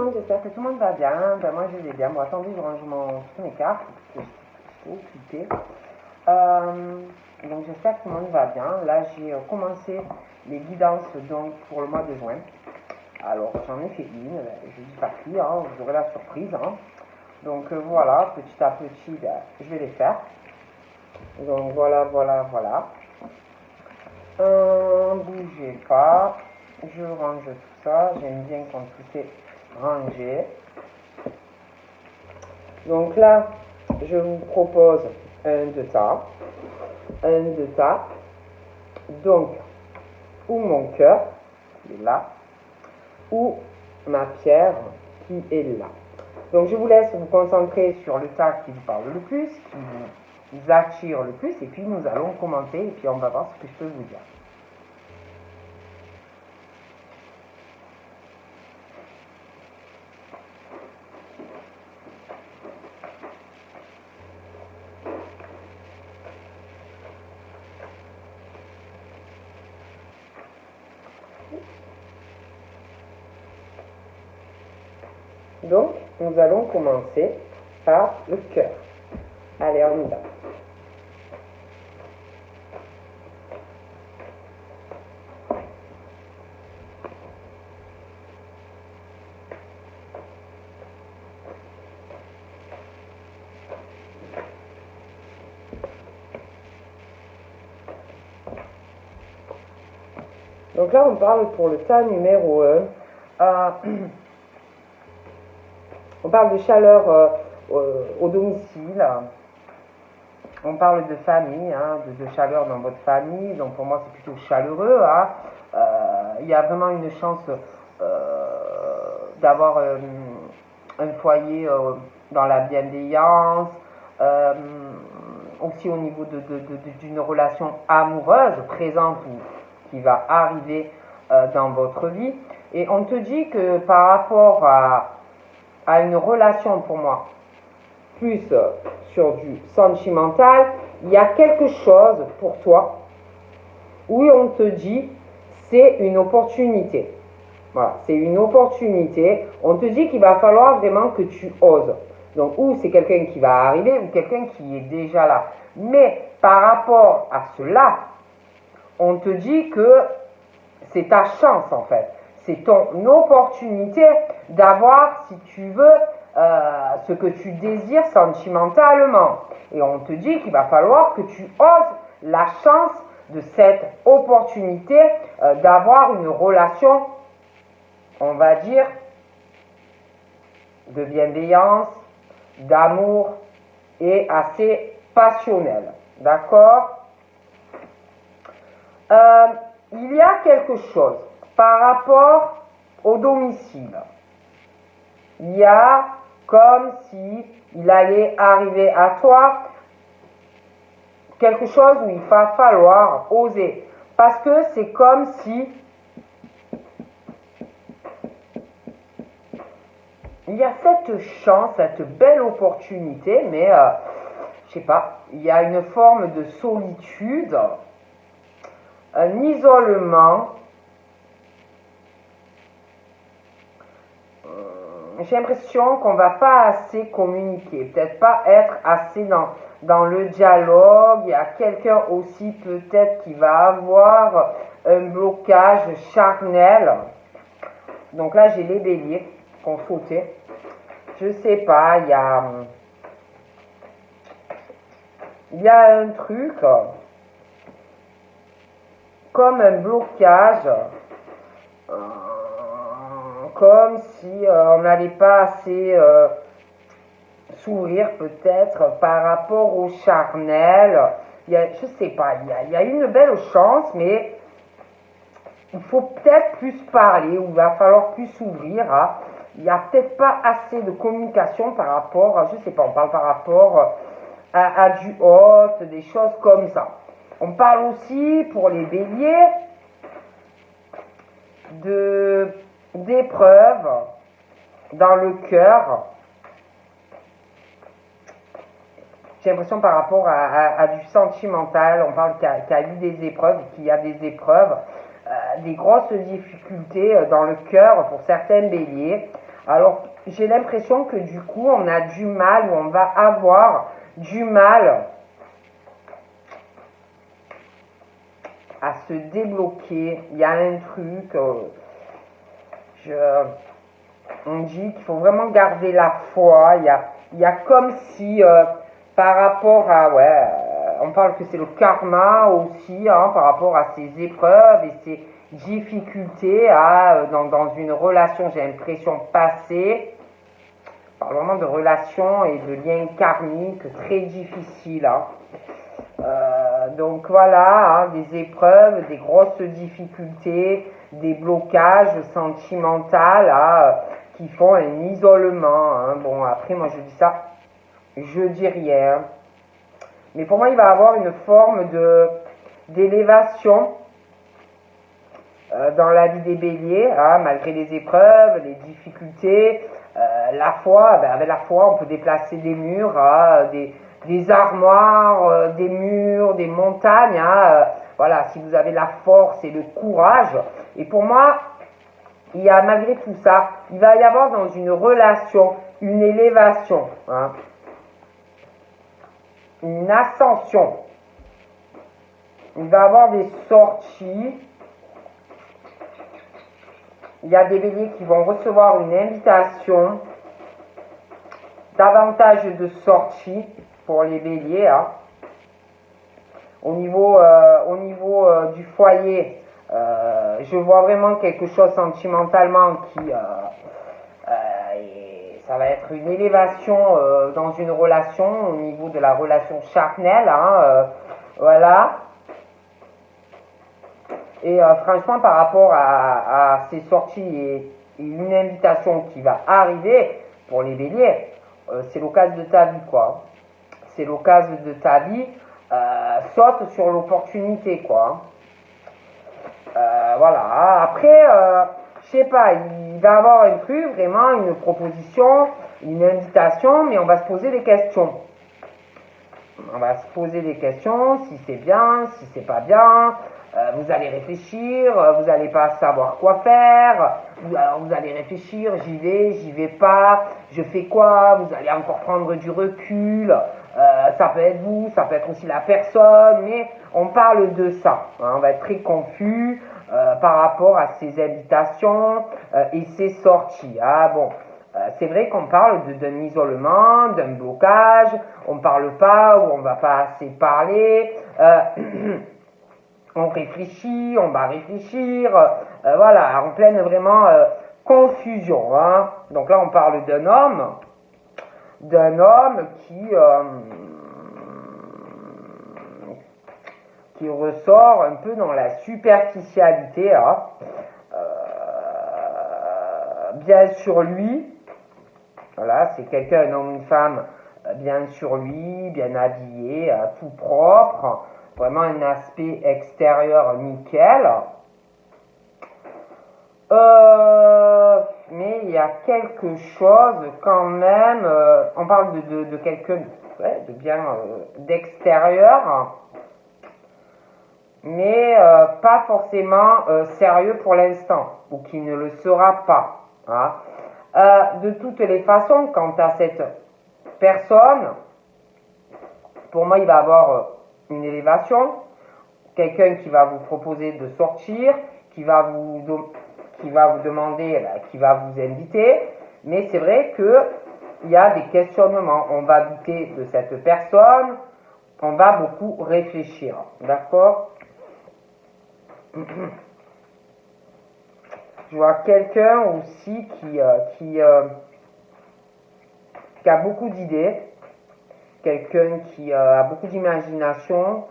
monde, j'espère que tout le monde va bien. Ben, moi je vais bien. Bon, attendez, je range toutes mes cartes parce que je suis occupée. Donc j'espère que tout le monde va bien. Là j'ai commencé les guidances donc, pour le mois de juin. Alors j'en ai fait une, je dis pas qui, hein, vous aurez la surprise. Hein. Donc voilà, petit à petit, ben, je vais les faire. Donc voilà. Bougez pas, je range tout ça, j'aime bien quand tout est rangé. Donc là, je vous propose un de ça, donc, ou mon cœur, qui est là, ou ma pierre, qui est là. Donc je vous laisse vous concentrer sur le tas qui vous parle le plus, qui vous attire le plus, et puis nous allons commenter, et puis on va voir ce que je peux vous dire. Donc, nous allons commencer par le cœur. Allez, on y va. Donc là, on parle pour le tas numéro 1. On parle de chaleur au domicile. On parle de famille, hein, de chaleur dans votre famille. Donc pour moi, c'est plutôt chaleureux. Hein. Il y a vraiment une chance d'avoir un foyer dans la bienveillance. Aussi au niveau d'une relation amoureuse présente ou qui va arriver dans votre vie. Et on te dit que par rapport à une relation pour moi, plus sur du sentimental, il y a quelque chose pour toi où on te dit c'est une opportunité. Voilà, c'est une opportunité. On te dit qu'il va falloir vraiment que tu oses. Donc, ou c'est quelqu'un qui va arriver ou quelqu'un qui est déjà là. Mais par rapport à cela, on te dit que c'est ta chance en fait. C'est ton opportunité d'avoir, si tu veux, ce que tu désires sentimentalement. Et on te dit qu'il va falloir que tu oses la chance de cette opportunité d'avoir une relation, on va dire, de bienveillance, d'amour et assez passionnelle. D'accord ? Il y a quelque chose par rapport au domicile. Il y a comme si il allait arriver à toi quelque chose où il va falloir oser. Parce que c'est comme si il y a cette chance, cette belle opportunité, mais je sais pas, il y a une forme de solitude, un isolement. J'ai l'impression qu'on ne va pas assez communiquer, peut-être pas être assez dans le dialogue. Il y a quelqu'un aussi peut-être qui va avoir un blocage charnel. Donc là, j'ai les béliers qu'on sautait. Je sais pas, il y a un truc comme un blocage. Comme si on n'allait pas assez s'ouvrir peut-être par rapport au charnel. Je sais pas, il y a une belle chance, mais il faut peut-être plus parler, ou il va falloir plus s'ouvrir. Hein. Il n'y a peut-être pas assez de communication par rapport, je sais pas, on parle par rapport à du hôte, des choses comme ça. On parle aussi pour les béliers d'épreuves dans le cœur. J'ai l'impression par rapport à du sentimental, on parle qu'il y a eu des épreuves, qu'il y a des épreuves. des grosses difficultés dans le cœur pour certains béliers. Alors, j'ai l'impression que du coup, on a du mal, ou on va avoir du mal à se débloquer. Il y a un truc, on dit qu'il faut vraiment garder la foi. Il y a comme si, par rapport à, on parle que c'est le karma aussi, hein, par rapport à ces épreuves et ces difficultés dans une relation, j'ai l'impression, passée. On parle vraiment de relations et de liens karmiques très difficiles. Hein. Donc voilà, hein, des épreuves, des grosses difficultés, des blocages sentimentaux qui font un isolement. Hein. Bon, après, moi je dis ça, je dis rien. Mais pour moi, il va y avoir une forme d'élévation dans la vie des béliers, hein, malgré les épreuves, les difficultés. La foi, avec la foi, on peut déplacer des murs, des armoires, des murs, des montagnes. Voilà, si vous avez la force et le courage. Et pour moi, il y a malgré tout ça, il va y avoir dans une relation une élévation, hein, une ascension. Il va y avoir des sorties. Il y a des béliers qui vont recevoir une invitation, davantage de sorties pour les béliers. Hein. Au niveau du foyer, je vois vraiment quelque chose sentimentalement qui... ça va être une élévation dans une relation, au niveau de la relation charnelle. Hein, voilà. Et franchement, par rapport à ces sorties et une invitation qui va arriver pour les béliers, c'est l'occasion de ta vie, quoi. C'est l'occasion de ta vie. Saute sur l'opportunité, quoi. Voilà. Après, je sais pas, il va y avoir un truc, vraiment une proposition, une invitation, mais on va se poser des questions. On va se poser des questions, si c'est bien, si c'est pas bien. Vous allez réfléchir, vous n'allez pas savoir quoi faire, vous allez réfléchir, j'y vais pas, je fais quoi, vous allez encore prendre du recul, ça peut être vous, ça peut être aussi la personne, mais on parle de ça, hein, on va être très confus par rapport à ces invitations et ces sorties. Ah bon, c'est vrai qu'on parle d'un isolement, d'un blocage, on ne parle pas ou on ne va pas assez parler. On réfléchit, on va réfléchir, voilà, en pleine vraiment confusion. Hein. Donc là, on parle d'un homme qui ressort un peu dans la superficialité, hein. Bien sur lui, voilà, c'est quelqu'un, un homme, une femme, bien sur lui, bien habillé, tout propre. Vraiment un aspect extérieur nickel. Mais il y a quelque chose quand même, on parle de quelqu'un de bien d'extérieur, mais pas forcément sérieux pour l'instant, ou qui ne le sera pas. Hein. De toutes les façons, quant à cette personne, pour moi il va avoir une élévation, quelqu'un qui va vous proposer de sortir, qui va vous demander, qui va vous inviter, mais c'est vrai qu'il y a des questionnements, on va douter de cette personne, on va beaucoup réfléchir, d'accord? Je vois quelqu'un aussi qui a beaucoup d'idées, quelqu'un qui a beaucoup d'imagination,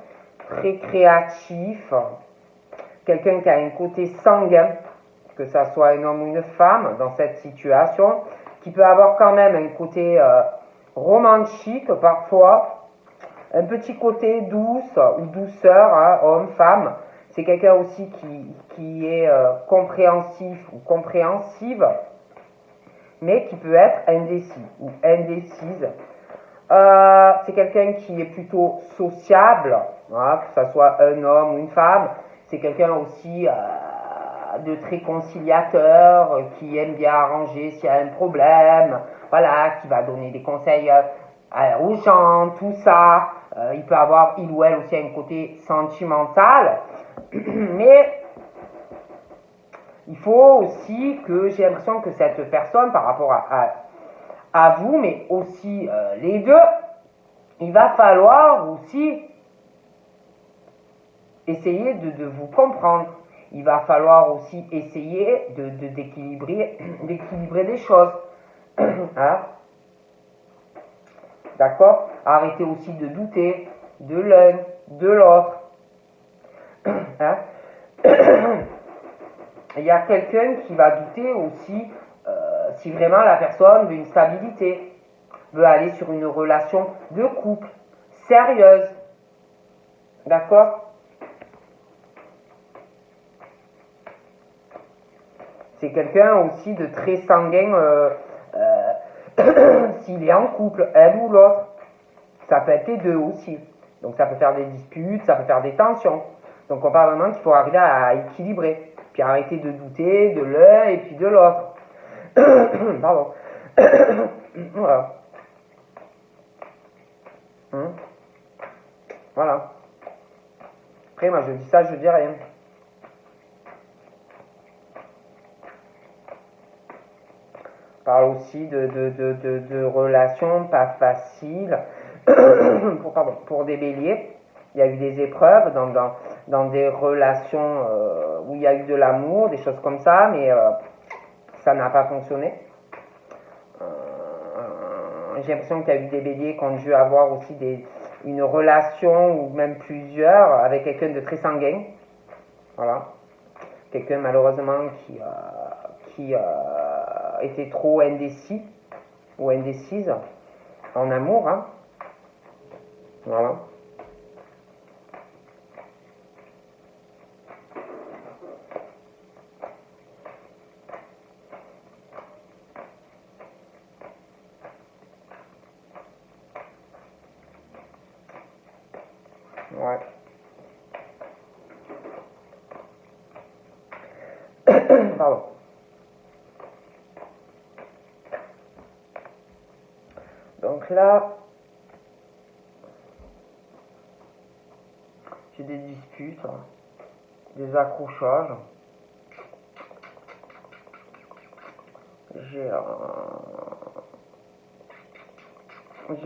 très créatif, quelqu'un qui a un côté sanguin, que ça soit un homme ou une femme dans cette situation, qui peut avoir quand même un côté romantique parfois, un petit côté douce ou douceur, hein, homme, femme. C'est quelqu'un aussi qui est compréhensif ou compréhensive, mais qui peut être indécis ou indécise. C'est quelqu'un qui est plutôt sociable, hein, que ce soit un homme ou une femme. c'est quelqu'un aussi de très conciliateur, qui aime bien arranger s'il y a un problème, voilà, qui va donner des conseils aux gens, tout ça. Il peut avoir, il ou elle aussi, un côté sentimental, mais il faut aussi que j'ai l'impression que cette personne, par rapport à vous, mais aussi les deux, il va falloir aussi essayer de vous comprendre. Il va falloir aussi essayer d'équilibrer des choses. Hein? D'accord? Arrêtez aussi de douter de l'un, de l'autre. Hein? Il y a quelqu'un qui va douter aussi si vraiment la personne veut une stabilité, veut aller sur une relation de couple, sérieuse. D'accord? C'est quelqu'un aussi de très sanguin s'il est en couple, elle ou l'autre. Ça peut être les deux aussi. Donc ça peut faire des disputes, ça peut faire des tensions. Donc on parle vraiment qu'il faut arriver à équilibrer. Puis arrêter de douter de l'un et puis de l'autre. Pardon. Voilà. Voilà. Après, moi je dis ça, je dis rien. On parle aussi de relations pas faciles pour des béliers. Il y a eu des épreuves dans des relations où il y a eu de l'amour, des choses comme ça, mais ça n'a pas fonctionné. J'ai l'impression qu'il y a eu des béliers qui ont dû avoir aussi une relation, ou même plusieurs, avec quelqu'un de très sanguin. Voilà. Quelqu'un malheureusement qui était trop indécis ou indécise en amour. Hein. Voilà. Ouais. Pardon. Donc là, j'ai des disputes, des accrochages. J'ai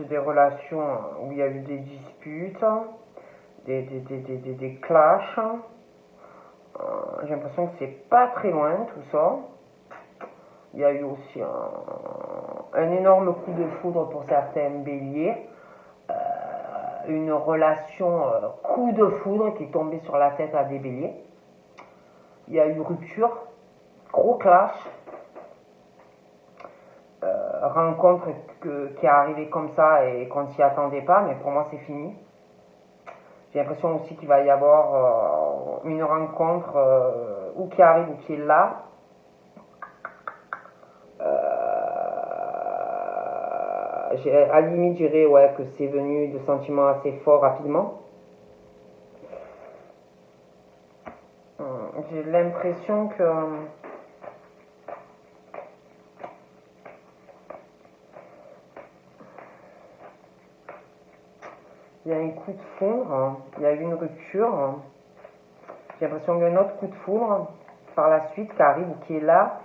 des relations où il y a eu des disputes, des clashs. J'ai l'impression que c'est pas très loin tout ça. Il y a eu aussi un énorme coup de foudre pour certains béliers. Une relation coup de foudre qui est tombée sur la tête à des béliers. Il y a eu rupture, gros clash. Rencontre qui est arrivée comme ça et qu'on ne s'y attendait pas, mais pour moi c'est fini. J'ai l'impression aussi qu'il va y avoir une rencontre ou qui arrive ou qui est là. À la limite, je dirais ouais, que c'est venu de sentiments assez forts rapidement. J'ai l'impression que il y a un coup de foudre, il y a eu une rupture. J'ai l'impression qu'il y a un autre coup de foudre par la suite qui arrive ou qui est là.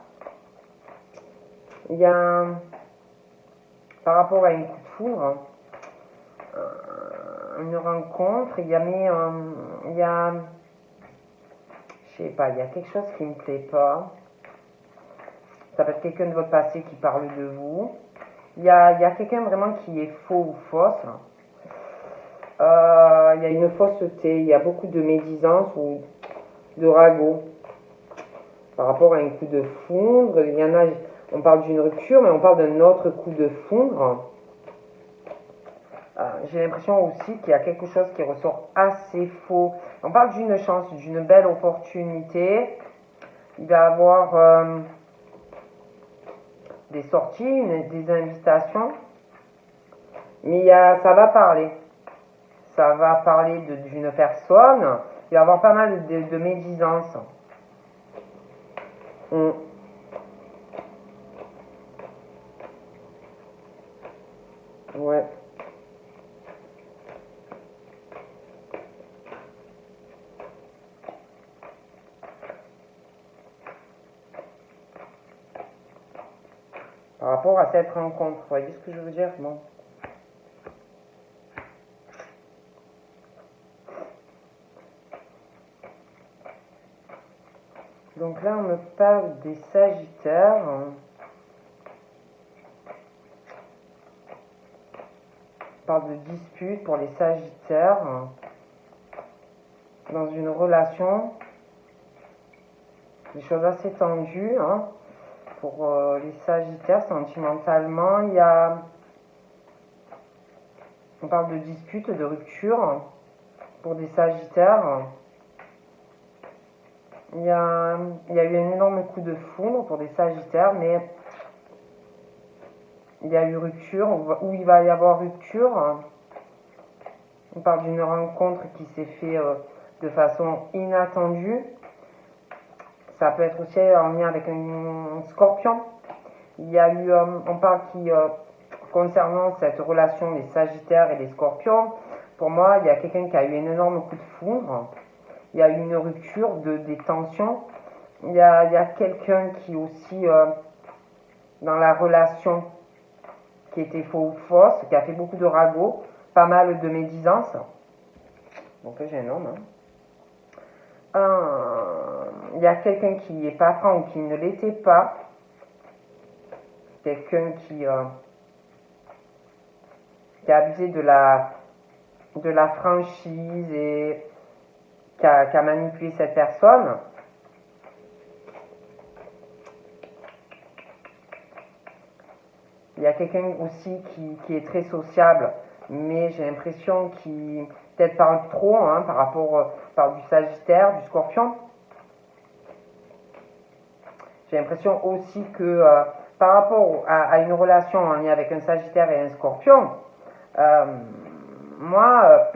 Il y a par rapport à une coup de foudre, une rencontre, il y a je sais pas, il y a quelque chose qui me plaît pas. Ça peut être quelqu'un de votre passé qui parle de vous. Il y a quelqu'un vraiment qui est faux ou fausse. Il y a une fausseté, il y a beaucoup de médisance ou de ragot par rapport à un coup de foudre. Il y en a, on parle d'une rupture, mais on parle d'un autre coup de foudre. J'ai l'impression aussi qu'il y a quelque chose qui ressort assez faux. On parle d'une chance, d'une belle opportunité. Il va y avoir des sorties, des invitations. Mais ça va parler. Ça va parler d'une personne il va y avoir pas mal de médisance. Ouais. Par rapport à cette rencontre, vous voyez ce que je veux dire? Bon. Donc là, on me parle des Sagittaires. On parle de dispute pour les Sagittaires. Dans une relation, des choses assez tendues. Hein. Pour les Sagittaires, sentimentalement, on parle de dispute, de rupture. Pour des Sagittaires, il y a eu un énorme coup de foudre pour des Sagittaires, mais il y a eu rupture, ou il va y avoir rupture. On parle d'une rencontre qui s'est faite de façon inattendue. Ça peut être aussi en lien avec un Scorpion. Il y a eu, on parle concernant cette relation des Sagittaires et des Scorpions, pour moi, il y a quelqu'un qui a eu un énorme coup de foudre. Il y a eu une rupture des tensions. Il y a quelqu'un qui aussi, dans la relation, qui était faux ou fausse, qui a fait beaucoup de ragots, pas mal de médisance. Donc là, j'ai un homme. Il y a quelqu'un qui n'est pas franc ou qui ne l'était pas. Quelqu'un qui a abusé de la franchise et qui a manipulé cette personne. Il y a quelqu'un aussi qui est très sociable, mais j'ai l'impression qu'il peut-être parle trop par rapport du Sagittaire, du Scorpion. J'ai l'impression aussi que par rapport à une relation en lien avec un Sagittaire et un Scorpion, moi,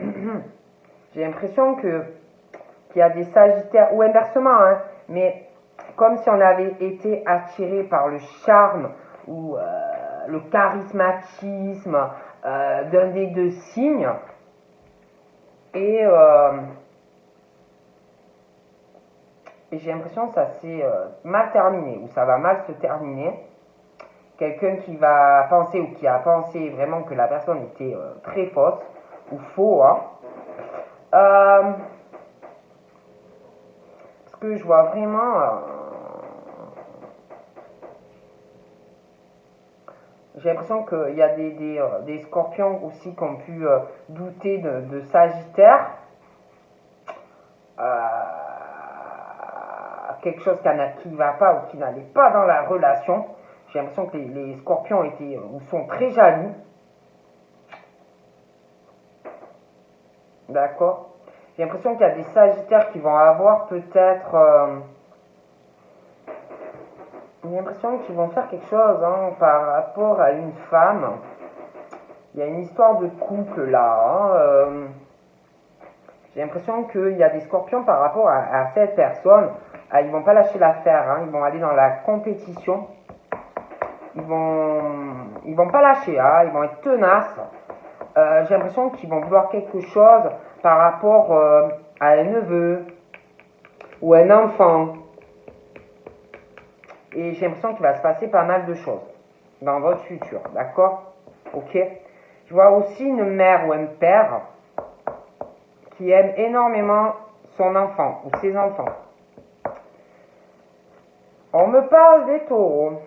j'ai l'impression qu'il y a des Sagittaires, ou inversement, mais comme si on avait été attiré par le charme ou le charismatisme d'un des deux signes, et j'ai l'impression que ça s'est mal terminé, ou ça va mal se terminer. Quelqu'un qui va penser ou qui a pensé vraiment que la personne était très fausse ou faux. Parce que je vois vraiment... j'ai l'impression qu'il y a des Scorpions aussi qui ont pu douter de Sagittaire. Quelque chose qui ne va pas ou qui n'allait pas dans la relation. J'ai l'impression que les Scorpions étaient ou sont très jaloux. D'accord. J'ai l'impression qu'il y a des Sagittaires qui vont avoir peut-être... j'ai l'impression qu'ils vont faire quelque chose par rapport à une femme. Il y a une histoire de couple là. J'ai l'impression qu'il y a des Scorpions par rapport à cette personne. Ils vont pas lâcher l'affaire. Ils vont aller dans la compétition. Ils vont pas lâcher. Ils vont être tenaces. J'ai l'impression qu'ils vont vouloir quelque chose par rapport à un neveu ou un enfant. Et j'ai l'impression qu'il va se passer pas mal de choses dans votre futur, d'accord? Ok. Je vois aussi une mère ou un père qui aime énormément son enfant ou ses enfants. On me parle des taureaux.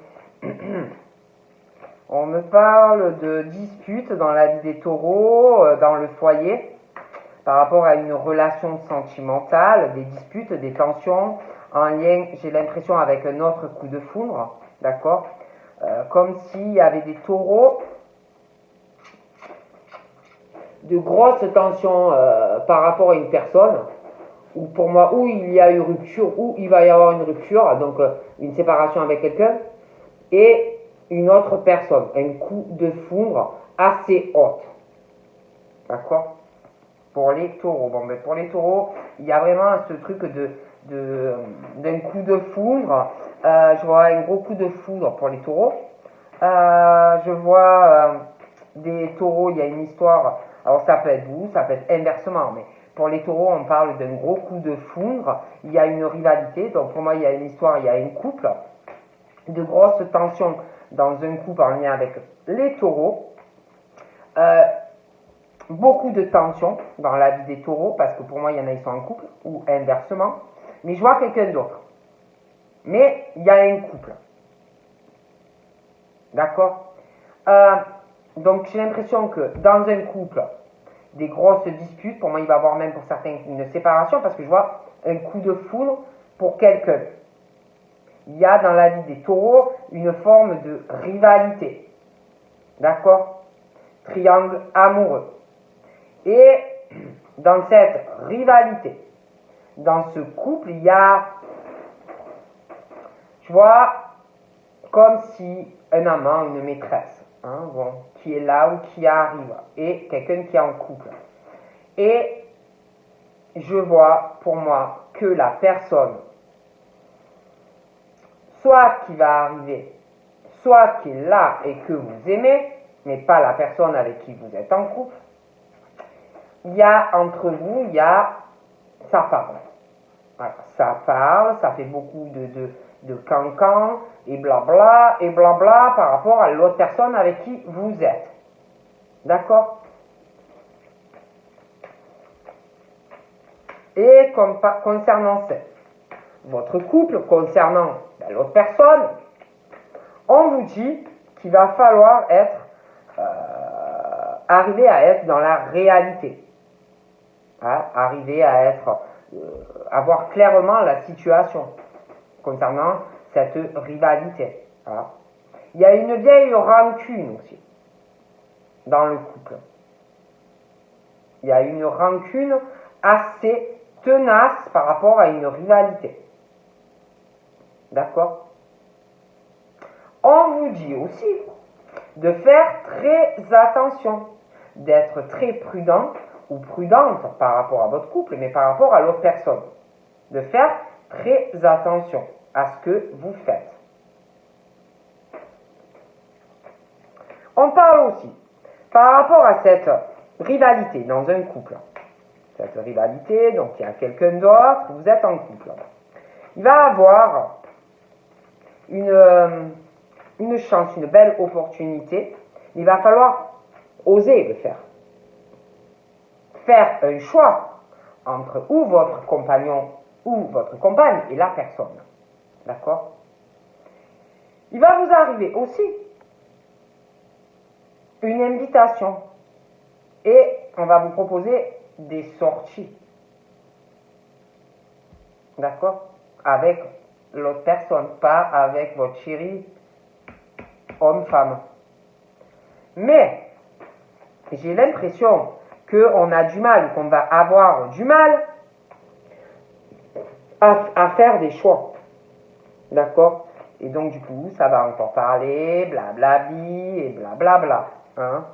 On me parle de disputes dans la vie des taureaux, dans le foyer, par rapport à une relation sentimentale, des disputes, des tensions, en lien, j'ai l'impression, avec un autre coup de foudre, d'accord? Comme s'il y avait des taureaux, de grosses tensions par rapport à une personne, ou pour moi, où il y a eu rupture, où il va y avoir une rupture, donc une séparation avec quelqu'un, et une autre personne, un coup de foudre assez haute. D'accord? pour les taureaux. Bon, ben, pour les taureaux, il y a vraiment ce truc d'un coup de foudre. Je vois un gros coup de foudre pour les taureaux. Je vois des taureaux, il y a une histoire, alors ça peut être vous, ça peut être inversement, mais pour les taureaux, on parle d'un gros coup de foudre, il y a une rivalité, donc pour moi, il y a une histoire, il y a un couple, de grosses tensions dans un couple en lien avec les taureaux, beaucoup de tensions dans la vie des taureaux, parce que pour moi, il y en a, ils sont en couple, ou inversement, mais je vois quelqu'un d'autre. Mais il y a un couple. D'accord Donc j'ai l'impression que dans un couple, des grosses disputes, pour moi il va y avoir même pour certains une séparation, parce que je vois un coup de foudre pour quelqu'un. Il y a dans la vie des taureaux une forme de rivalité. D'accord Triangle amoureux. Et dans cette rivalité, dans ce couple, il y a, tu vois, comme si un amant, une maîtresse, hein, bon, qui est là ou qui arrive, et quelqu'un qui est en couple. Et je vois pour moi que la personne, soit qui va arriver, soit qui est là et que vous aimez, mais pas la personne avec qui vous êtes en couple, il y a entre vous, ça parle. Voilà, ça parle, ça fait beaucoup de cancan et blabla par rapport à l'autre personne avec qui vous êtes. D'accord? Et concernant votre couple, concernant l'autre personne, on vous dit qu'il va falloir arriver à être dans la réalité. Hein, arriver à avoir clairement la situation concernant cette rivalité. Hein. Il y a une vieille rancune aussi dans le couple. Il y a une rancune assez tenace par rapport à une rivalité. D'accord? On vous dit aussi de faire très attention, d'être très prudent ou prudente par rapport à votre couple, mais par rapport à l'autre personne. De faire très attention à ce que vous faites. On parle aussi, par rapport à cette rivalité dans un couple, cette rivalité, donc il y a quelqu'un d'autre, vous êtes en couple. Il va avoir une chance, une belle opportunité, il va falloir oser le faire. Faire un choix entre ou votre compagnon ou votre compagne et la personne. D'accord? Il va vous arriver aussi une invitation et on va vous proposer des sorties. D'accord? Avec l'autre personne, pas avec votre chéri homme-femme. Mais j'ai l'impression qu'on a du mal, qu'on va avoir du mal à faire des choix. D'accord? Et donc, du coup, ça va encore parler, blablabli et blablabla. Hein?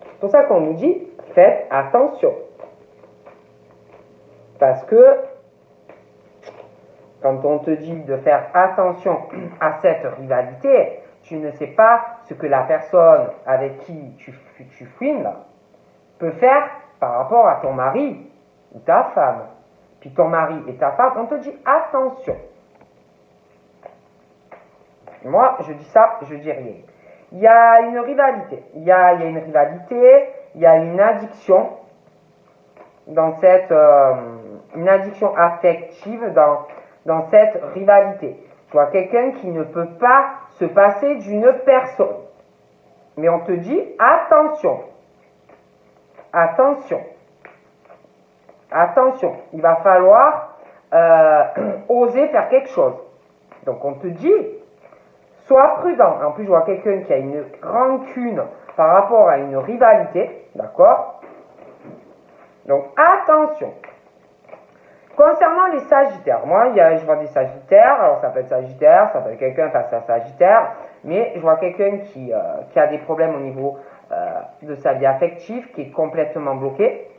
C'est pour ça qu'on nous dit, faites attention. Parce que, quand on te dit de faire attention à cette rivalité, tu ne sais pas ce que la personne avec qui tu fouines peut faire par rapport à ton mari ou ta femme. Puis ton mari et ta femme, on te dit attention. Moi, je dis ça, je dis rien. Il y a une rivalité. Il y a une rivalité, il y a une addiction dans une addiction affective dans cette rivalité. Tu vois, quelqu'un qui ne peut pas se passer d'une personne. Mais on te dit attention. Attention. Attention. Il va falloir oser faire quelque chose. Donc on te dit, sois prudent. En plus, je vois quelqu'un qui a une rancune par rapport à une rivalité. D'accord? Donc attention. Concernant les Sagittaires, moi, je vois des Sagittaires, alors ça peut être Sagittaire, ça peut être quelqu'un face à Sagittaire, mais je vois quelqu'un qui a des problèmes au niveau de sa vie affective, qui est complètement bloqué.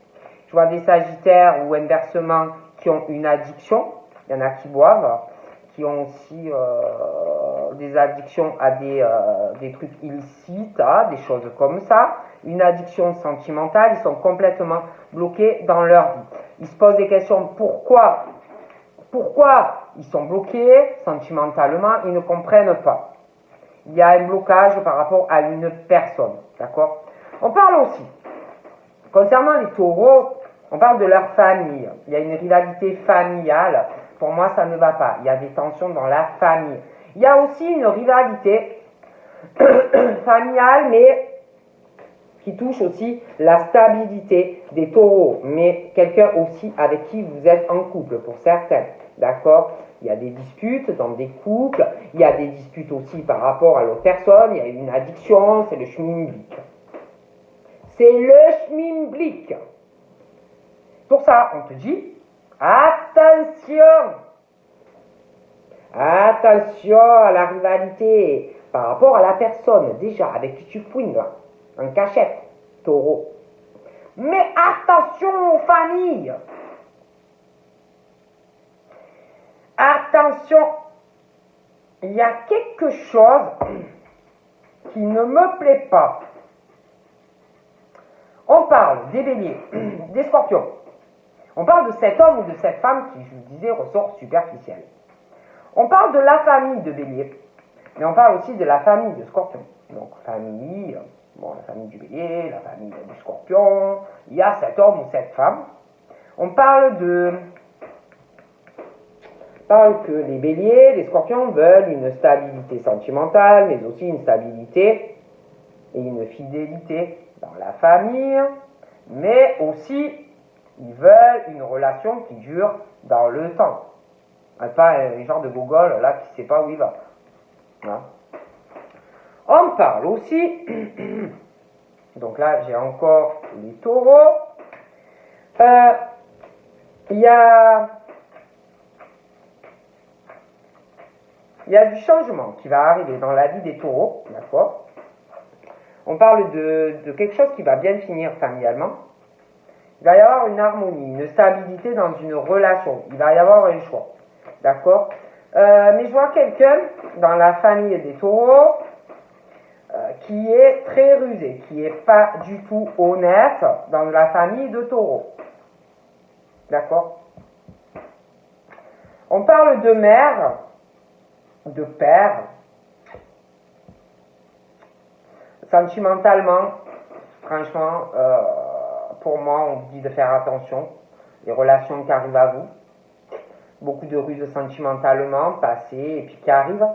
Je vois des Sagittaires ou inversement qui ont une addiction, il y en a qui boivent, qui ont aussi des addictions à des trucs illicites, des choses comme ça, une addiction sentimentale, ils sont complètement bloqués dans leur vie. Ils se posent des questions, pourquoi ils sont bloqués sentimentalement, ils ne comprennent pas. Il y a un blocage par rapport à une personne, d'accord? On parle aussi, concernant les taureaux, on parle de leur famille. Il y a une rivalité familiale. Pour moi, ça ne va pas. Il y a des tensions dans la famille. Il y a aussi une rivalité familiale, mais qui touche aussi la stabilité des taureaux, mais quelqu'un aussi avec qui vous êtes en couple, pour certains, d'accord? Il y a des disputes dans des couples, il y a des disputes aussi par rapport à l'autre personne, il y a une addiction, c'est le schmimblick. C'est le schmimblick. Pour ça, on te dit, attention à la rivalité par rapport à la personne, déjà, avec qui tu fouines, là, en cachette, taureau. Mais attention aux familles. Attention, il y a quelque chose qui ne me plaît pas. On parle des béliers, des scorpions. On parle de cet homme ou de cette femme qui, je vous disais, ressort superficiel. On parle de la famille de bélier, mais on parle aussi de la famille de scorpion. Donc, famille, la famille du bélier, la famille du scorpion, il y a cet homme ou cette femme. On parle que les béliers, les scorpions veulent une stabilité sentimentale, mais aussi une stabilité et une fidélité dans la famille, mais aussi ils veulent une relation qui dure dans le temps. Pas un genre de gogol là qui ne sait pas où il va. Hein? On parle aussi, donc là j'ai encore les taureaux, il y a du changement qui va arriver dans la vie des taureaux, d'accord? On parle de quelque chose qui va bien finir familialement. Il va y avoir une harmonie, une stabilité dans une relation. Il va y avoir un choix, d'accord? Mais je vois quelqu'un dans la famille des taureaux qui est très rusé, qui n'est pas du tout honnête dans la famille de taureaux. D'accord? On parle de mère, de père. Sentimentalement, franchement, pour moi, on dit de faire attention. Les relations qui arrivent à vous. Beaucoup de ruses sentimentalement, passées, et puis qui arrivent.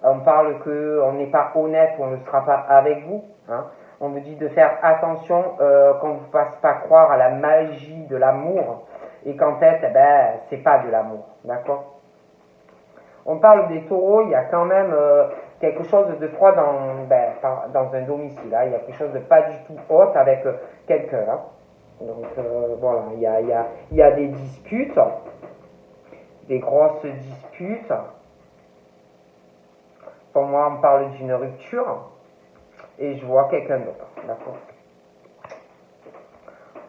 On parle qu'on n'est pas honnête ou on ne sera pas avec vous. Hein. On vous dit de faire attention qu'on ne vous fasse pas croire à la magie de l'amour et qu'en fait, c'est pas de l'amour. D'accord? On parle des taureaux, il y a quand même quelque chose de froid dans un domicile. Hein. Il y a quelque chose de pas du tout hot avec quelqu'un. Hein. Donc voilà, il y a des disputes, des grosses disputes. Pour moi, on parle d'une rupture et je vois quelqu'un d'autre. D'accord?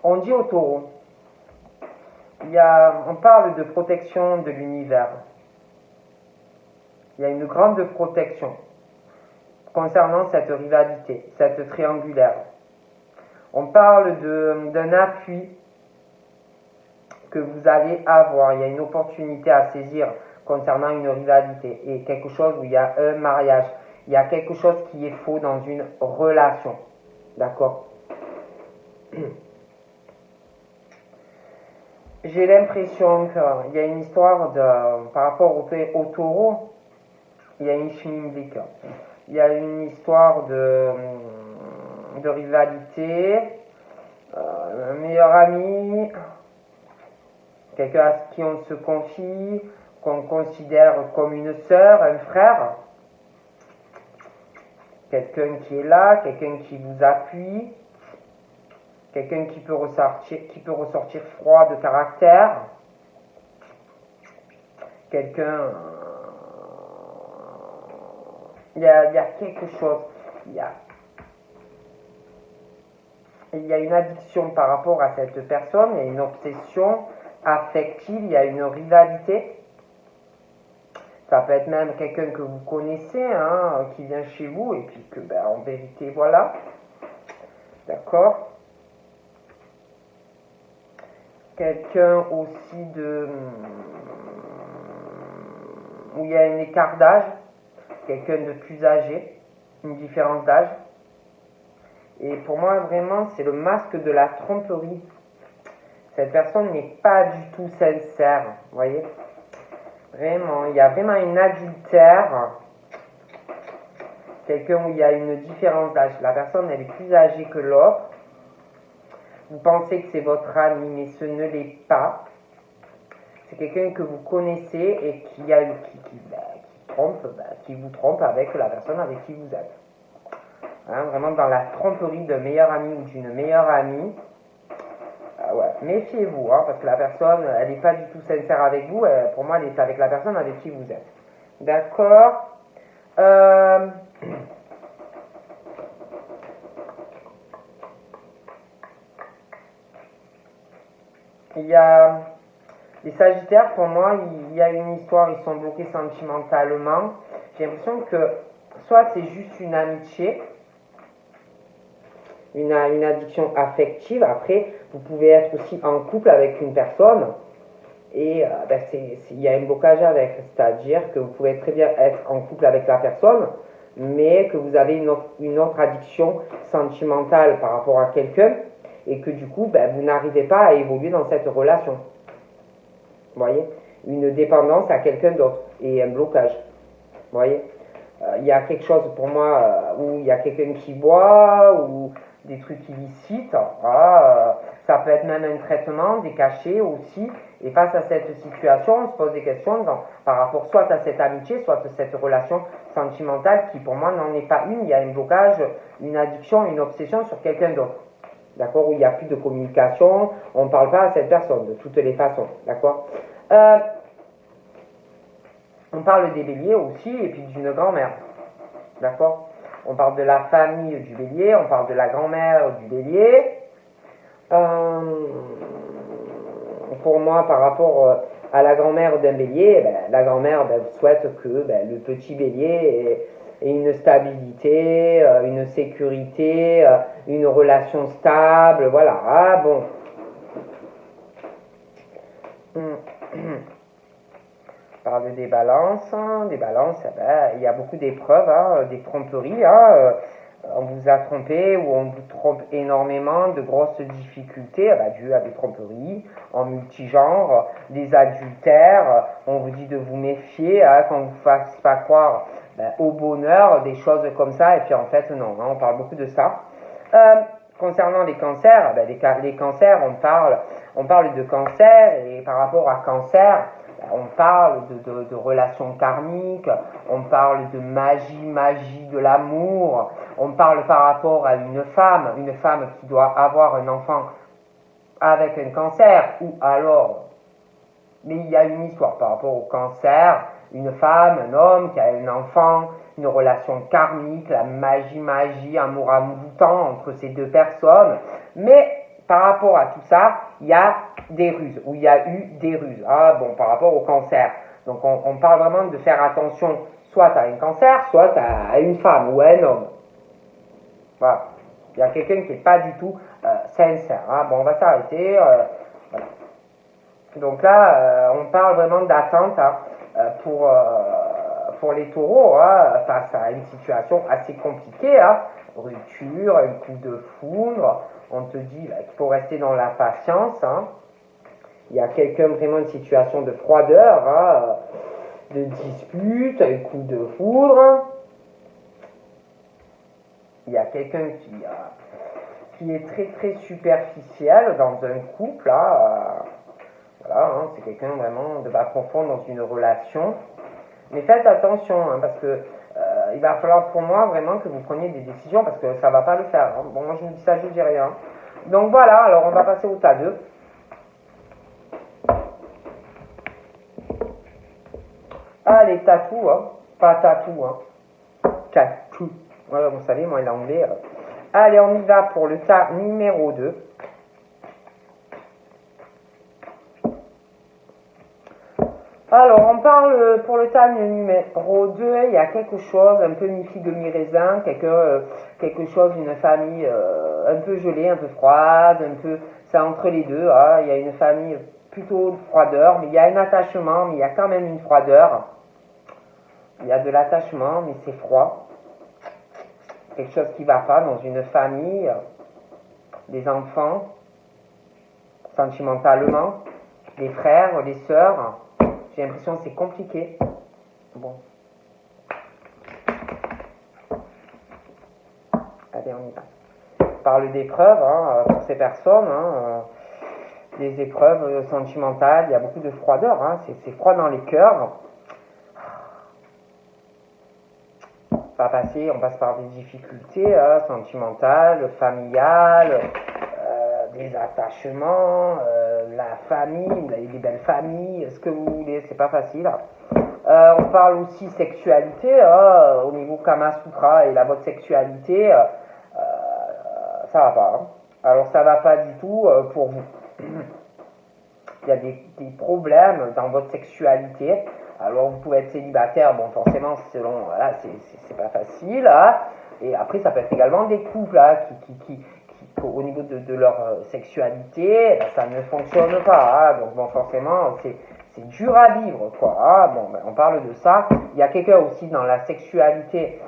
On dit au taureau, on parle de protection de l'univers. Il y a une grande protection concernant cette rivalité, cette triangulaire. On parle d'un appui que vous allez avoir. Il y a une opportunité à saisir concernant une rivalité et quelque chose où il y a un mariage. Il y a quelque chose qui est faux dans une relation. D'accord? J'ai l'impression qu'il y a une histoire par rapport au taureau. Il y a une schmimblick. Il y a une histoire de rivalité, un meilleur ami, quelqu'un à qui on se confie, qu'on considère comme une sœur, un frère, quelqu'un qui est là, quelqu'un qui vous appuie, quelqu'un qui peut ressortir froid de caractère, quelqu'un, il y a quelque chose, il y a une addiction par rapport à cette personne, il y a une obsession affective, il y a une rivalité. Ça peut être même quelqu'un que vous connaissez, hein, qui vient chez vous et puis que, ben, en vérité, voilà. D'accord? Quelqu'un aussi où il y a un écart d'âge, quelqu'un de plus âgé, une différence d'âge. Et pour moi, vraiment, c'est le masque de la tromperie. Cette personne n'est pas du tout sincère, vous voyez? Vraiment, il y a vraiment un adultère. Quelqu'un où il y a une différence d'âge. La personne, elle est plus âgée que l'autre. Vous pensez que c'est votre ami, mais ce ne l'est pas. C'est quelqu'un que vous connaissez et qui vous trompe avec la personne avec qui vous êtes. Hein, vraiment dans la tromperie d'un meilleur ami ou d'une meilleure amie. Ouais, méfiez-vous, hein, parce que la personne, elle n'est pas du tout sincère avec vous. Pour moi, elle est avec la personne avec qui vous êtes. D'accord. Il y a les Sagittaires, pour moi, il y a une histoire, ils sont bloqués sentimentalement. J'ai l'impression que soit c'est juste une amitié, une addiction affective. Après, vous pouvez être aussi en couple avec une personne et il y a un blocage avec. C'est-à-dire que vous pouvez très bien être en couple avec la personne, mais que vous avez une autre addiction sentimentale par rapport à quelqu'un et que du coup, vous n'arrivez pas à évoluer dans cette relation. Vous voyez? Une dépendance à quelqu'un d'autre et un blocage. Vous voyez? Il y a quelque chose pour moi où il y a quelqu'un qui boit ou des trucs illicites. Voilà, ça peut être même un traitement, des cachets aussi. Et face à cette situation, on se pose des questions par rapport soit à cette amitié, soit à cette relation sentimentale qui pour moi n'en est pas une. Il y a un blocage, une addiction, une obsession sur quelqu'un d'autre. D'accord? Où il n'y a plus de communication, on ne parle pas à cette personne de toutes les façons. D'accord? On parle des béliers aussi et puis d'une grand-mère. D'accord? On parle de la famille du bélier, on parle de la grand-mère du bélier. Pour moi, par rapport à la grand-mère d'un bélier, la grand-mère souhaite que le petit bélier ait une stabilité, une sécurité, une relation stable, voilà. Ah bon. On parle des balances. Des balances, il y a beaucoup d'épreuves, des tromperies. On vous a trompé ou on vous trompe énormément, de grosses difficultés dû à des tromperies en multigenre, des adultères. On vous dit de vous méfier, qu'on ne vous fasse pas croire au bonheur, des choses comme ça. Et puis en fait, non, on parle beaucoup de ça. Concernant les cancers, les cancers, on parle de cancer et par rapport à cancer, on parle de relations karmiques, on parle de magie de l'amour, on parle par rapport à une femme qui doit avoir un enfant avec un cancer, ou alors, mais il y a une histoire par rapport au cancer, une femme, un homme qui a un enfant, une relation karmique, la magie, amour envoûtant entre ces deux personnes, mais par rapport à tout ça, il y a des ruses, ou il y a eu des ruses, par rapport au cancer. Donc on parle vraiment de faire attention soit à un cancer, soit à une femme ou à un homme. Voilà. Il y a quelqu'un qui n'est pas du tout sincère. On va s'arrêter. Voilà. Donc là, on parle vraiment d'attente pour les taureaux face à une situation assez compliquée. Rupture, un coup de foudre. On te dit qu'il faut rester dans la patience. Il y a quelqu'un vraiment une situation de froideur, de dispute, un coup de foudre. Il y a quelqu'un qui est très très superficiel dans un couple. Voilà, c'est quelqu'un vraiment de bas profond dans une relation. Mais faites attention, parce que il va falloir pour moi vraiment que vous preniez des décisions, parce que ça ne va pas le faire. Bon, moi je vous dis ça, je ne dis rien. Donc voilà, alors on va passer au tas 2. Allez, tatou, hein. Pas tatou, hein. Tatou. Ouais, vous savez, moi, l'anglais. Allez, on y va pour le tas numéro 2. Alors, on parle pour le tas numéro 2, il y a quelque chose, un peu mi-figue, mi-raisin, quelque chose, une famille un peu gelée, un peu froide, un peu, c'est entre les deux, hein. Il y a une famille plutôt de froideur, mais il y a un attachement, mais il y a quand même une froideur. Il y a de l'attachement, mais c'est froid. Quelque chose qui ne va pas dans une famille, des enfants, sentimentalement, les frères, les sœurs. J'ai l'impression que c'est compliqué. Bon. Allez, on y va. On parle d'épreuves hein, pour ces personnes. Hein, des épreuves sentimentales. Il y a beaucoup de froideur. Hein, c'est froid dans les cœurs. On passe par des difficultés sentimentales, familiales, des attachements, la famille, vous avez des belles familles, ce que vous voulez, c'est pas facile. On parle aussi sexualité, au niveau Kama Sutra et la votre sexualité, ça va pas. Hein. Alors ça va pas du tout pour vous. Il y a des problèmes dans votre sexualité. Alors vous pouvez être célibataire, bon forcément selon, voilà, c'est pas facile. Hein. Et après ça peut être également des couples hein, qui au niveau de leur sexualité, ben, ça ne fonctionne pas. Hein. Donc bon forcément c'est dur à vivre quoi. Hein. Bon ben, on parle de ça. Il y a quelqu'un aussi dans la sexualité.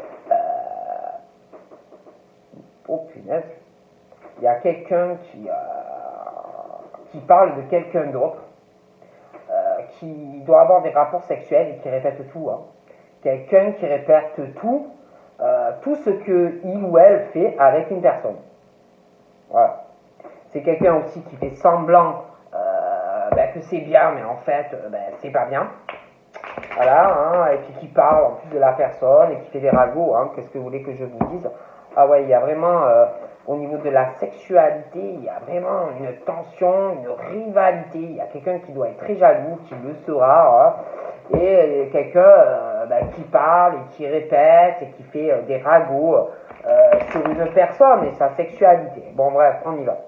Oh punaise. Il y a quelqu'un qui parle de quelqu'un d'autre. Qui doit avoir des rapports sexuels et qui répète tout. Hein. Quelqu'un qui répète tout ce que il ou elle fait avec une personne. Voilà. C'est quelqu'un aussi qui fait semblant que c'est bien, mais en fait, c'est pas bien. Voilà, hein, et puis qui parle en plus de la personne et qui fait des ragots. Hein. Qu'est-ce que vous voulez que je vous dise? Ah ouais, il y a vraiment, au niveau de la sexualité, il y a vraiment une tension, une rivalité. Il y a quelqu'un qui doit être très jaloux, qui le sera, hein, et quelqu'un qui parle et qui répète et qui fait des ragots sur une personne et sa sexualité. Bon bref, on y va.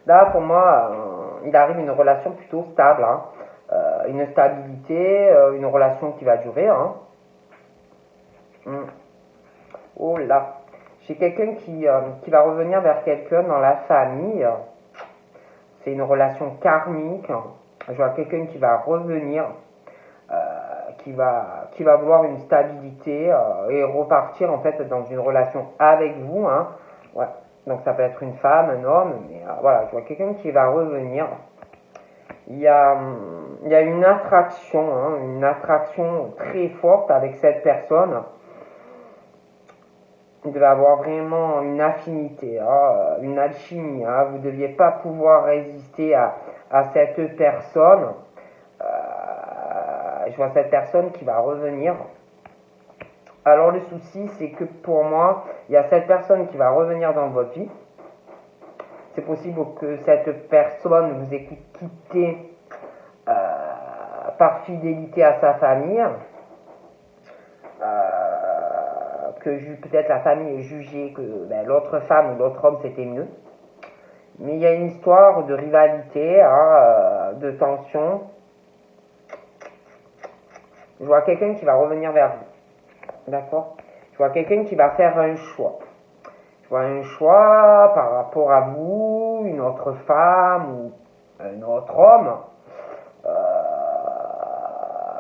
Là, pour moi, il arrive une relation plutôt stable, hein. Une stabilité, une relation qui va durer. Hein. Oh là, j'ai quelqu'un qui va revenir vers quelqu'un dans la famille. C'est une relation karmique. Je vois quelqu'un qui va revenir, qui va vouloir une stabilité et repartir en fait dans une relation avec vous. Hein. Ouais. Donc ça peut être une femme, un homme, mais voilà, je vois quelqu'un qui va revenir. Il y a une attraction très forte avec cette personne. Vous devez avoir vraiment une affinité, hein, une alchimie. Hein. Vous ne deviez pas pouvoir résister à cette personne. Je vois cette personne qui va revenir. Alors le souci, c'est que pour moi, il y a cette personne qui va revenir dans votre vie. C'est possible que cette personne vous ait quitté par fidélité à sa famille, que peut-être la famille ait jugé que l'autre femme ou l'autre homme c'était mieux. Mais il y a une histoire de rivalité, hein, de tension. Je vois quelqu'un qui va revenir vers vous. D'accord ? Je vois quelqu'un qui va faire un choix. Je vois un choix par rapport à vous, une autre femme ou un autre homme.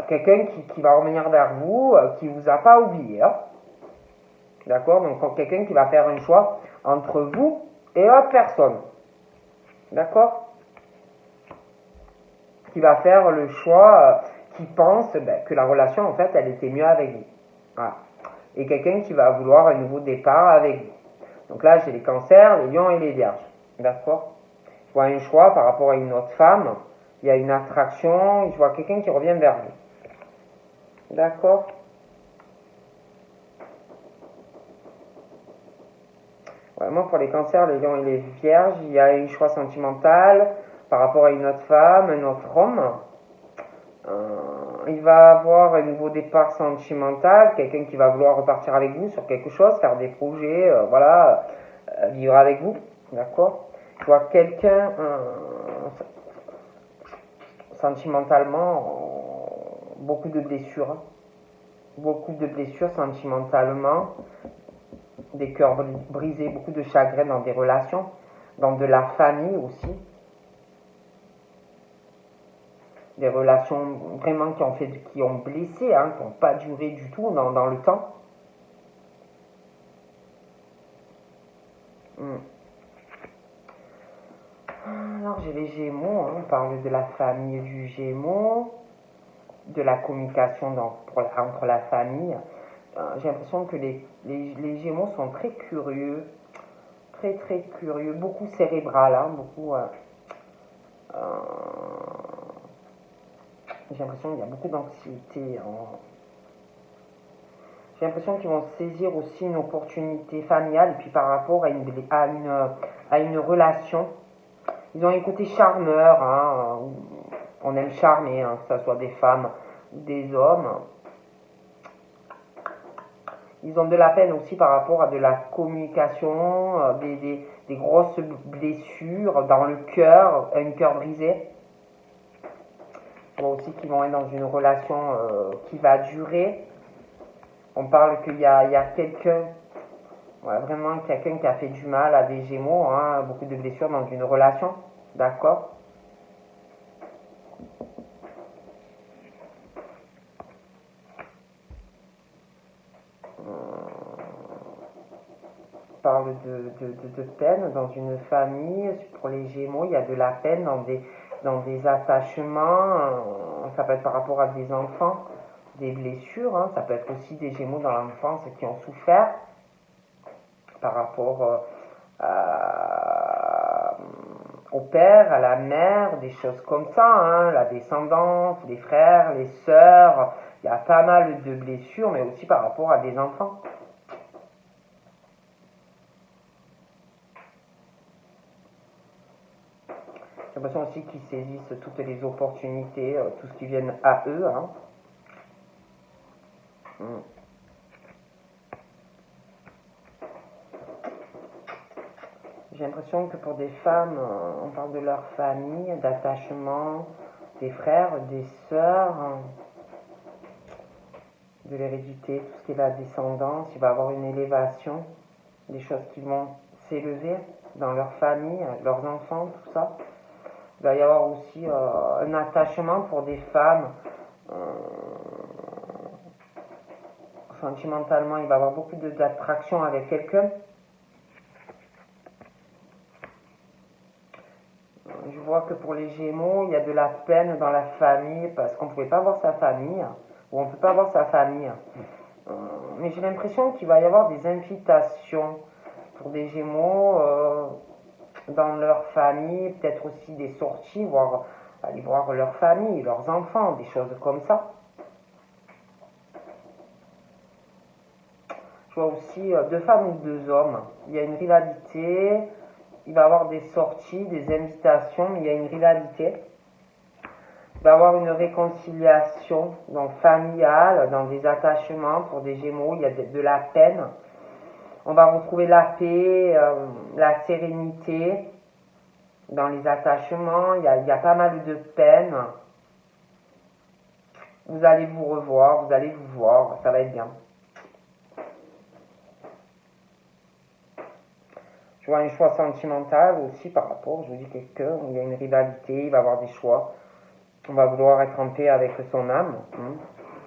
Quelqu'un qui va revenir vers vous, qui vous a pas oublié. Hein. D'accord ? Donc quelqu'un qui va faire un choix entre vous et l'autre personne. D'accord ? Qui va faire le choix, qui pense que la relation en fait elle était mieux avec vous. Voilà. Et quelqu'un qui va vouloir un nouveau départ avec vous. Donc là, j'ai les cancers, les lions et les vierges. D'accord ? Je vois un choix par rapport à une autre femme. Il y a une attraction. Je vois quelqu'un qui revient vers vous. D'accord ? Vraiment, pour les cancers, les lions et les vierges, il y a une choix sentimental par rapport à une autre femme, un autre homme. Il va avoir un nouveau départ sentimental, quelqu'un qui va vouloir repartir avec vous sur quelque chose, faire des projets, voilà, vivre avec vous, d'accord. Je vois quelqu'un sentimentalement, beaucoup de blessures sentimentalement, des cœurs brisés, beaucoup de chagrin dans des relations, dans de la famille aussi. Des relations vraiment qui ont blessé, hein, qui n'ont pas duré du tout dans le temps. Alors j'ai les Gémeaux, hein, on parle de la famille du Gémeaux, de la communication entre la famille. J'ai l'impression que les Gémeaux sont très curieux, très très curieux, beaucoup cérébral, hein, beaucoup... j'ai l'impression qu'il y a beaucoup d'anxiété. J'ai l'impression qu'ils vont saisir aussi une opportunité familiale et puis par rapport à une relation. Ils ont un côté charmeur, hein, on aime charmer, hein, que ce soit des femmes ou des hommes. Ils ont de la peine aussi par rapport à de la communication, des grosses blessures dans le cœur, un cœur brisé. On voit aussi qu'ils vont être dans une relation qui va durer. On parle qu'il y a quelqu'un, vraiment quelqu'un qui a fait du mal à des Gémeaux, hein, beaucoup de blessures dans une relation, d'accord. On parle de peine dans une famille. Pour les Gémeaux, il y a de la peine dans des attachements. Ça peut être par rapport à des enfants, des blessures. Hein. Ça peut être aussi des Gémeaux dans l'enfance qui ont souffert par rapport au père, à la mère, des choses comme ça. Hein. La descendance, les frères, les sœurs. Il y a pas mal de blessures, mais aussi par rapport à des enfants. J'ai l'impression aussi qu'ils saisissent toutes les opportunités, tout ce qui vient à eux. Hein. J'ai l'impression que pour des femmes, on parle de leur famille, d'attachement, des frères, des sœurs, de l'hérédité, tout ce qui est la descendance. Il va y avoir une élévation, des choses qui vont s'élever dans leur famille, leurs enfants, tout ça. Il va y avoir aussi un attachement pour des femmes. Sentimentalement, il va y avoir beaucoup d'attraction avec quelqu'un. Je vois que pour les Gémeaux, il y a de la peine dans la famille parce qu'on ne pouvait pas voir sa famille, ou on ne peut pas voir sa famille. Mais j'ai l'impression qu'il va y avoir des invitations pour des Gémeaux dans leur famille, peut-être aussi des sorties, aller voir leur famille, leurs enfants, des choses comme ça. Je vois aussi 2 femmes ou 2 hommes. Il y a une rivalité, il va y avoir des sorties, des invitations, mais il y a une rivalité. Il va y avoir une réconciliation donc familiale, dans des attachements pour des Gémeaux, il y a de la peine. On va retrouver la paix, la sérénité dans les attachements, il y a pas mal de peine. Vous allez vous revoir, vous allez vous voir, ça va être bien. Je vois un choix sentimental aussi par rapport, je vous dis quelqu'un, il y a une rivalité, il va y avoir des choix. On va vouloir être en paix avec son âme,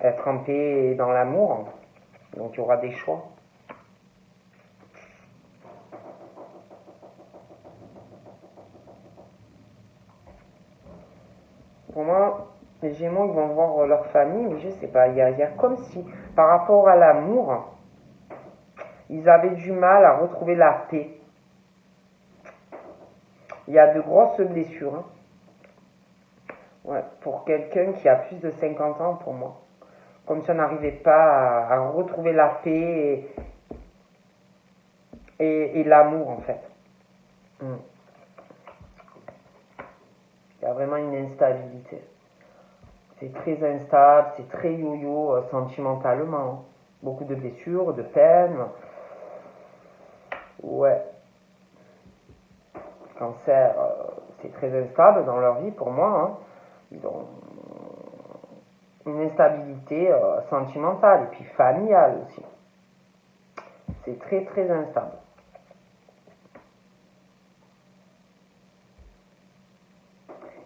être en paix dans l'amour, donc il y aura des choix. Pour moi, les Gémeaux, ils vont voir leur famille, mais je sais pas, il y a comme si, par rapport à l'amour, ils avaient du mal à retrouver la paix. Il y a de grosses blessures. Hein. Ouais, pour quelqu'un qui a plus de 50 ans, pour moi. Comme si on n'arrivait pas à retrouver la paix et l'amour en fait. Mm. Il y a vraiment une instabilité. C'est très instable, c'est très yo-yo sentimentalement. Beaucoup de blessures, de peines. Ouais. Cancer, c'est très instable dans leur vie pour moi. Hein. Ils ont une instabilité sentimentale et puis familiale aussi. C'est très très instable.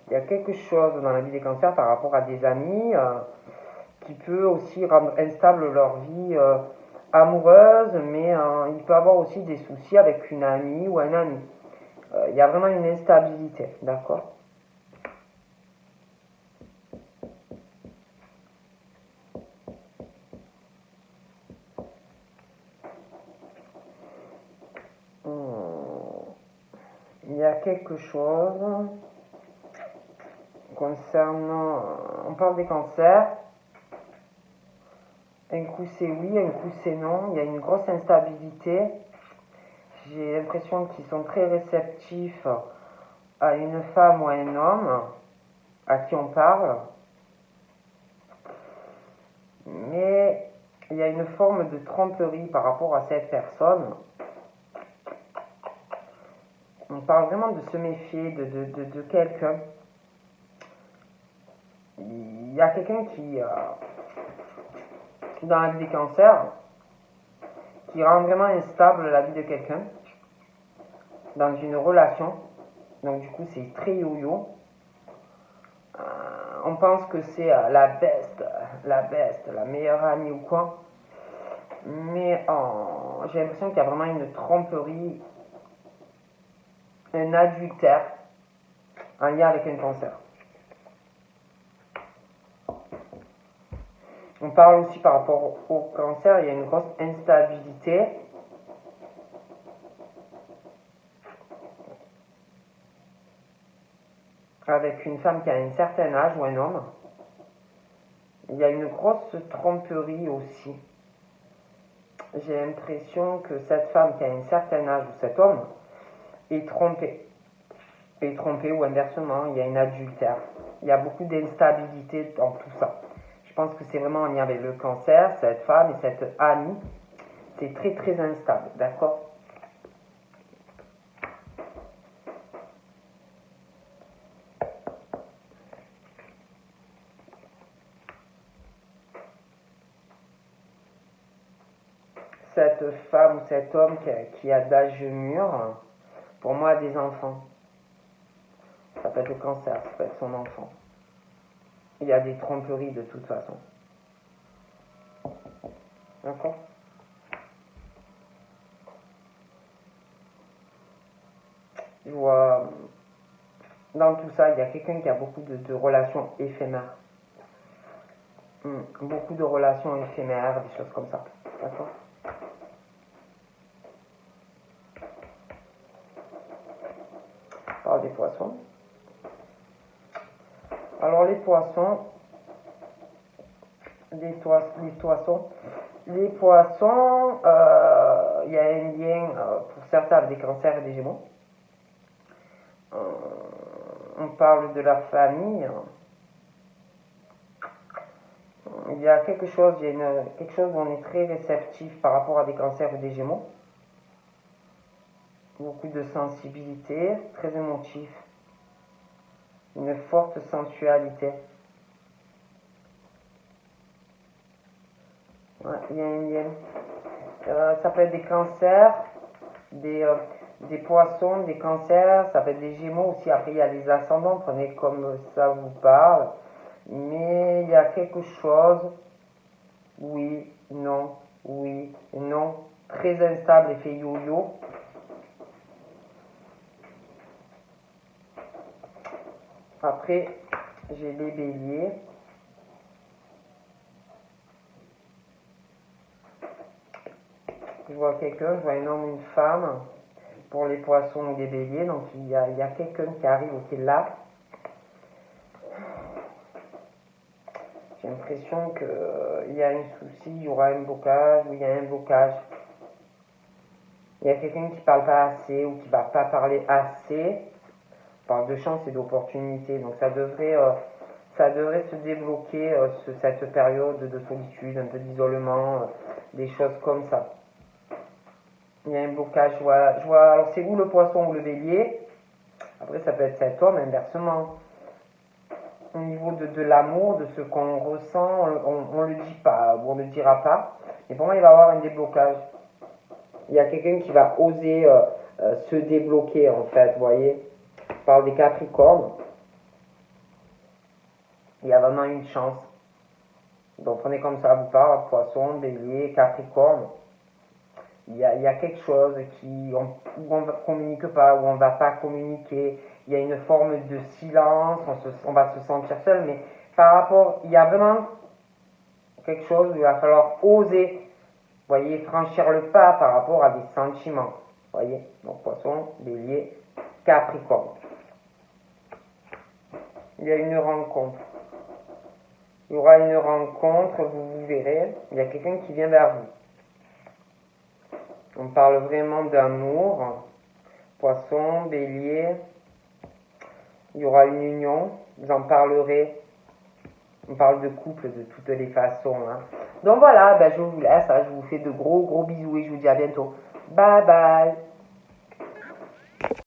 Il y a quelque chose dans la vie des cancers par rapport à des amis qui peut aussi rendre instable leur vie amoureuse, mais il peut avoir aussi des soucis avec une amie ou un ami. Il y a vraiment une instabilité, d'accord? Il y a quelque chose concernant... On parle des cancers. Un coup c'est oui, un coup c'est non. Il y a une grosse instabilité. J'ai l'impression qu'ils sont très réceptifs à une femme ou à un homme à qui on parle. Mais il y a une forme de tromperie par rapport à cette personne. On parle vraiment de se méfier de quelqu'un. Il y a quelqu'un qui, dans la vie des cancers, qui rend vraiment instable la vie de quelqu'un dans une relation. Donc du coup, c'est très yo-yo. On pense que c'est la best, la meilleure amie ou quoi. Mais j'ai l'impression qu'il y a vraiment une tromperie, un adultère en lien avec un cancer. On parle aussi par rapport au cancer, il y a une grosse instabilité. Avec une femme qui a un certain âge ou un homme. Il y a une grosse tromperie aussi. J'ai l'impression que cette femme qui a un certain âge ou cet homme est trompée. Est trompée ou inversement, il y a un adultère. Il y a beaucoup d'instabilité dans tout ça. Je pense que c'est vraiment en lien avec le cancer, cette femme et cette amie. C'est très très instable, d'accord? Cette femme ou cet homme qui a d'âge mûr, pour moi, a des enfants. Ça peut être le cancer, ça peut être son enfant. Il y a des tromperies de toute façon. D'accord? Je vois, dans tout ça, il y a quelqu'un qui a beaucoup de relations éphémères. Beaucoup de relations éphémères, des choses comme ça. D'accord? On parle des poissons. Alors les poissons, les poissons, il y a un lien pour certains avec des cancers et des gémeaux. On parle de la famille. Il y a quelque chose, quelque chose où on est très réceptif par rapport à des cancers ou des gémeaux. Beaucoup de sensibilité, très émotif. Une forte sensualité. Ouais, il y a un lien. Ça peut être des cancers, des poissons, des cancers, ça peut être des gémeaux aussi. Après, il y a les ascendants, prenez comme ça vous parle. Mais il y a quelque chose, oui, non, très instable, effet yo-yo. Après, j'ai les béliers. Je vois quelqu'un, je vois un homme, une femme, pour les poissons ou les béliers. Donc il y a quelqu'un qui arrive, qui est là. J'ai l'impression qu'il y a un souci, il y aura un blocage, ou il y a un blocage. Il y a quelqu'un qui parle pas assez ou qui va pas parler assez. On parle de chance et d'opportunité. Donc ça devrait se débloquer cette période de solitude, un peu d'isolement, des choses comme ça. Il y a un blocage, alors c'est ou le poisson ou le bélier. Après ça peut être cet homme inversement. Au niveau de l'amour, de ce qu'on ressent, on le dit pas, ou on ne le dira pas. Mais pour moi, il va y avoir un déblocage. Il y a quelqu'un qui va oser se débloquer, en fait, vous voyez. Je parle des Capricornes. Il y a vraiment une chance. Donc prenez comme ça vous parle, Poisson, Bélier, Capricorne. Il y a quelque chose où on ne communique pas, où on ne va pas communiquer. Il y a une forme de silence, on va se sentir seul, mais par rapport, il y a vraiment quelque chose où il va falloir oser, voyez, franchir le pas par rapport à des sentiments. Voyez, donc Poisson, Bélier, Capricorne. Il y a une rencontre. Il y aura une rencontre, vous verrez, il y a quelqu'un qui vient vers vous. On parle vraiment d'amour. Poisson, Bélier, il y aura une union, vous en parlerez. On parle de couple de toutes les façons. Hein. Donc voilà, je vous laisse, je vous fais de gros bisous et je vous dis à bientôt. Bye bye.